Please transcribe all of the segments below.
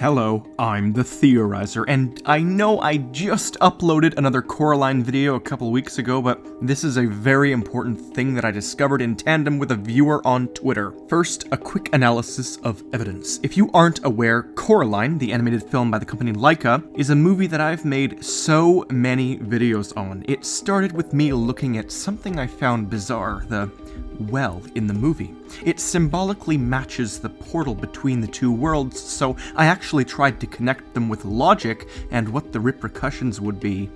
Hello, I'm the Theorizer, and I know I just uploaded another CORALINE video a couple weeks ago, but this is a very important thing that I discovered in tandem with a viewer on Twitter. First, a quick analysis of evidence. If you aren't aware, CORALINE, the animated film by the company Laika, is a movie that I've made so many videos on. It started with me looking at something I found bizarre, the well in the movie. It symbolically matches the portal between the two worlds, so I actually tried to connect them with logic and what the repercussions would be.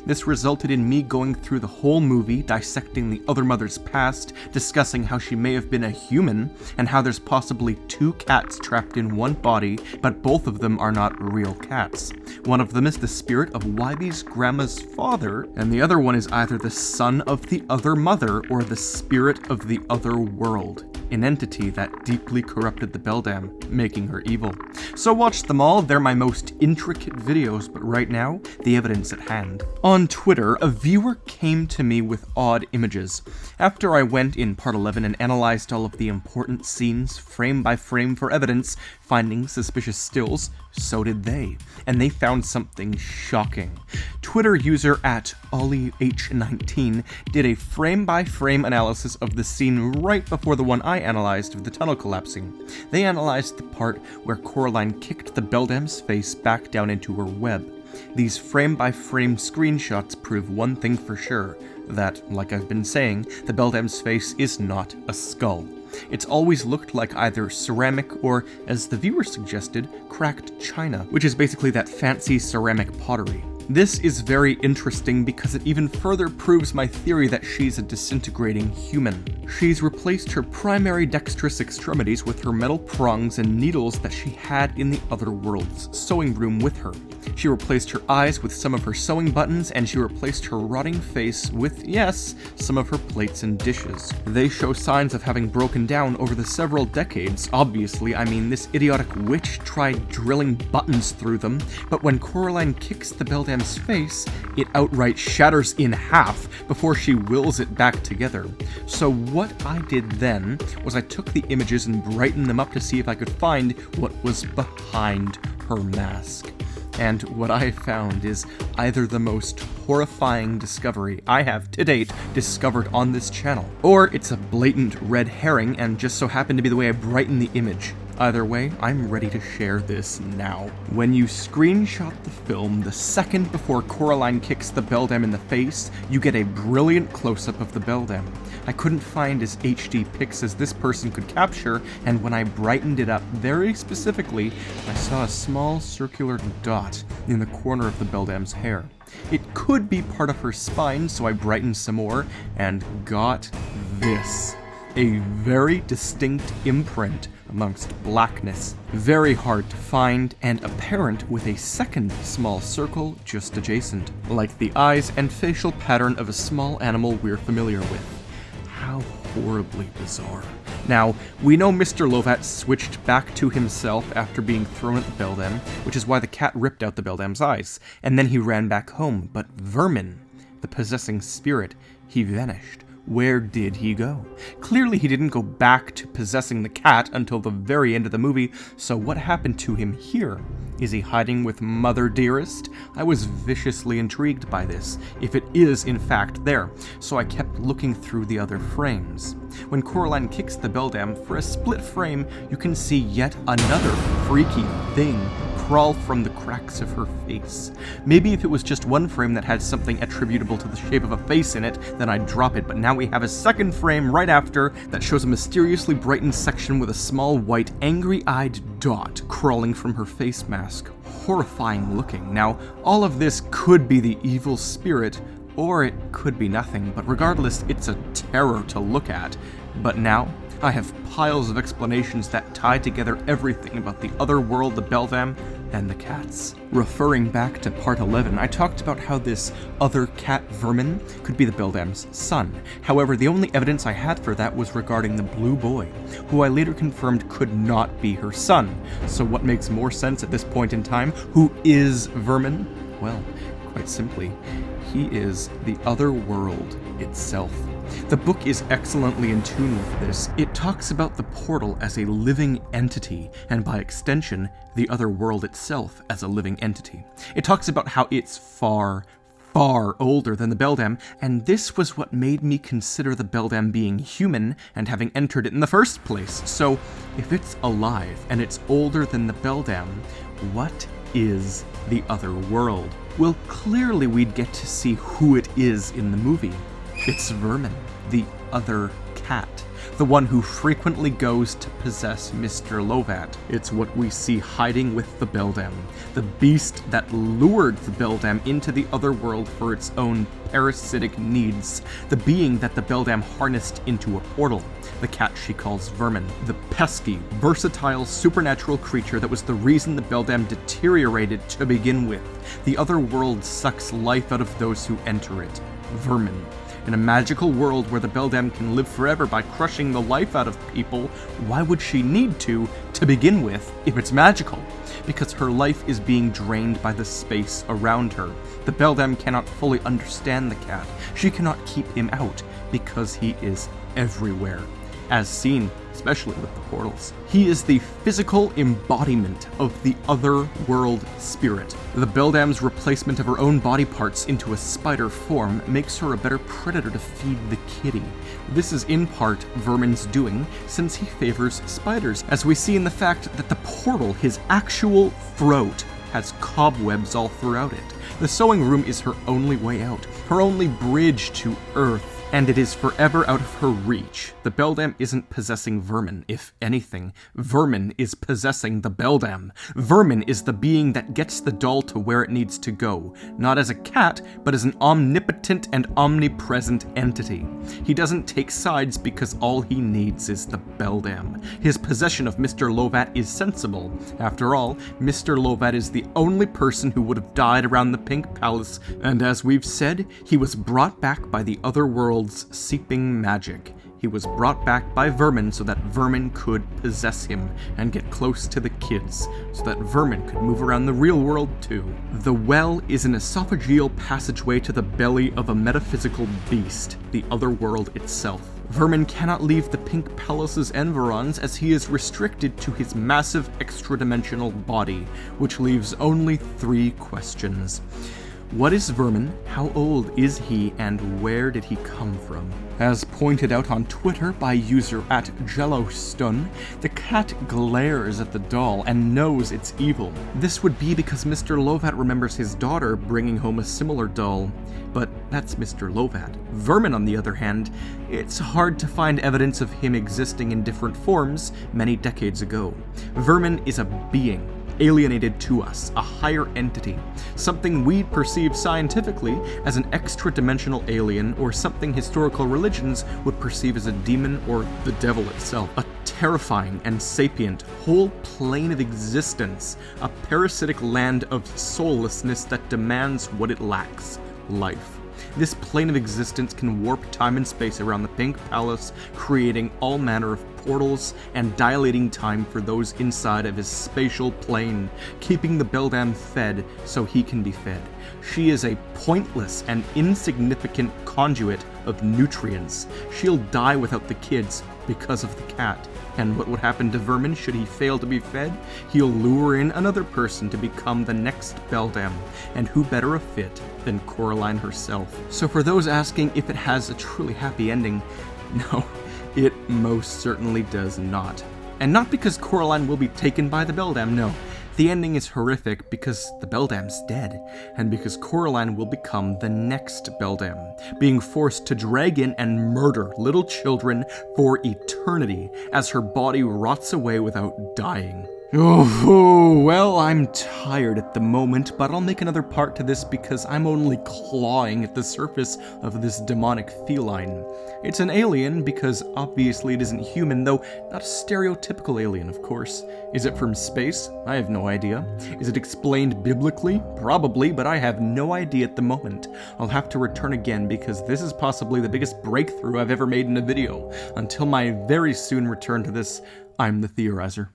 This resulted in me going through the whole movie, dissecting the other mother's past, discussing how she may have been a human, and how there's possibly two cats trapped in one body, but both of them are not real cats. One of them is the spirit of Wybie's grandma's father, and the other one is either the son of the other mother or the spirit of the other world, an entity that deeply corrupted the Beldam, making her evil. So watch them all, they're my most intricate videos, but right now, the evidence at hand. On Twitter, a viewer came to me with odd images. After I went in part 11 and analyzed all of the important scenes frame by frame for evidence, finding suspicious stills, so did they. And they found something shocking. Twitter user at OllieH19 did a frame-by-frame analysis of the scene right before the one I analyzed of the tunnel collapsing. They analyzed the part where CORALINE kicked the Beldam's face back down into her web. These frame-by-frame screenshots prove one thing for sure, that, like I've been saying, the Beldam's face is not a skull. It's always looked like either ceramic or, as the viewer suggested, cracked china, which is basically that fancy ceramic pottery. This is very interesting because it even further proves my theory that she's a disintegrating human. She's replaced her primary dexterous extremities with her metal prongs and needles that she had in the other world's sewing room with her. She replaced her eyes with some of her sewing buttons, and she replaced her rotting face with, yes, some of her plates and dishes. They show signs of having broken down over the several decades. Obviously, I mean, this idiotic witch tried drilling buttons through them, but when CORALINE kicks the Beldam's face, it outright shatters in half before she wills it back together. So what I did then was I took the images and brightened them up to see if I could find what was behind her mask. And what I found is either the most horrifying discovery I have to date discovered on this channel, or it's a blatant red herring and just so happened to be the way I brightened the image. Either way, I'm ready to share this now. When you screenshot the film the second before CORALINE kicks the Beldam in the face, you get a brilliant close-up of the Beldam. I couldn't find as HD pics as this person could capture, and when I brightened it up very specifically, I saw a small circular dot in the corner of the Beldam's hair. It could be part of her spine, so I brightened some more, and got this. A very distinct imprint amongst blackness, very hard to find, and apparent with a second small circle just adjacent, like the eyes and facial pattern of a small animal we're familiar with. How horribly bizarre. Now, we know Mr. Lovat switched back to himself after being thrown at the Beldam, which is why the cat ripped out the Beldam's eyes, and then he ran back home, but Vermin, the possessing spirit, he vanished. Where did he go? Clearly he didn't go back to possessing the cat until the very end of the movie, so what happened to him here? Is he hiding with Mother Dearest? I was viciously intrigued by this, if it is in fact there, so I kept looking through the other frames. When CORALINE kicks the Beldam, for a split frame, you can see yet another freaky thing crawl from the cracks of her face. Maybe if it was just one frame that had something attributable to the shape of a face in it, then I'd drop it, but now we have a second frame right after that shows a mysteriously brightened section with a small white angry-eyed dot crawling from her face mask. Horrifying looking. Now, all of this could be the evil spirit, or it could be nothing, but regardless, it's a terror to look at. But now, I have piles of explanations that tie together everything about the other world, the Beldam, and the cats. Referring back to part 11, I talked about how this other cat Vermin could be the Beldam's son. However, the only evidence I had for that was regarding the blue boy, who I later confirmed could not be her son. So what makes more sense at this point in time? Who is Vermin? Well, quite simply, he is the other world itself. The book is excellently in tune with this. It talks about the portal as a living entity, and by extension, the other world itself as a living entity. It talks about how it's far older than the Beldam, and this was what made me consider the Beldam being human and having entered it in the first place. So, if it's alive and it's older than the Beldam, what is the other world? Well, clearly we'd get to see who it is in the movie. It's Vermin, the other cat, the one who frequently goes to possess Mr. Lovat. It's what we see hiding with the Beldam, the beast that lured the Beldam into the other world for its own parasitic needs, the being that the Beldam harnessed into a portal, the cat she calls Vermin, the pesky, versatile, supernatural creature that was the reason the Beldam deteriorated to begin with. The other world sucks life out of those who enter it. Vermin. In a magical world where the Beldam can live forever by crushing the life out of people, why would she need to begin with, if it's magical? Because her life is being drained by the space around her. The Beldam cannot fully understand the cat. She cannot keep him out, because he is everywhere. As seen, especially with the portals. He is the physical embodiment of the other world spirit. The Beldam's replacement of her own body parts into a spider form makes her a better predator to feed the kitty. This is in part Vermin's doing, since he favors spiders, as we see in the fact that the portal, his actual throat, has cobwebs all throughout it. The sewing room is her only way out, her only bridge to Earth, and it is forever out of her reach. The Beldam isn't possessing Vermin. If anything, Vermin is possessing the Beldam. Vermin is the being that gets the doll to where it needs to go, not as a cat, but as an omnipotent and omnipresent entity. He doesn't take sides because all he needs is the Beldam. His possession of Mr. Lovat is sensible. After all, Mr. Lovat is the only person who would have died around the Pink Palace, and as we've said, he was brought back by the other world's seeping magic. He was brought back by Vermin so that Vermin could possess him and get close to the kids, so that Vermin could move around the real world too. The well is an esophageal passageway to the belly of a metaphysical beast, the other world itself. Vermin cannot leave the Pink Palace's environs as he is restricted to his massive extra-dimensional body, which leaves only 3 questions. What is Vermin, how old is he, and where did he come from? As pointed out on Twitter by user @Jellostun, the cat glares at the doll and knows it's evil. This would be because Mr. Lovat remembers his daughter bringing home a similar doll, but that's Mr. Lovat. Vermin, on the other hand, it's hard to find evidence of him existing in different forms many decades ago. Vermin is a being, alienated to us, a higher entity, something we'd perceive scientifically as an extra-dimensional alien, or something historical religions would perceive as a demon or the devil itself. A terrifying and sapient whole plane of existence, a parasitic land of soullessness that demands what it lacks: life. This plane of existence can warp time and space around the Pink Palace, creating all manner of portals and dilating time for those inside of his spatial plane, keeping the Beldam fed so he can be fed. She is a pointless and insignificant conduit of nutrients. She'll die without the kids because of the cat. And what would happen to Vermin should he fail to be fed? He'll lure in another person to become the next Beldam, and who better a fit than Coraline herself. So for those asking if it has a truly happy ending, no, it most certainly does not. And not because Coraline will be taken by the Beldam, no. The ending is horrific because the Beldam's dead, and because Coraline will become the next Beldam, being forced to drag in and murder little children for eternity as her body rots away without dying. Oh, well, I'm tired at the moment, but I'll make another part to this because I'm only clawing at the surface of this demonic feline. It's an alien because obviously it isn't human, though not a stereotypical alien, of course. Is it from space? I have no idea. Is it explained biblically? Probably, but I have no idea at the moment. I'll have to return again because this is possibly the biggest breakthrough I've ever made in a video. Until my very soon return to this, I'm the Theorizer.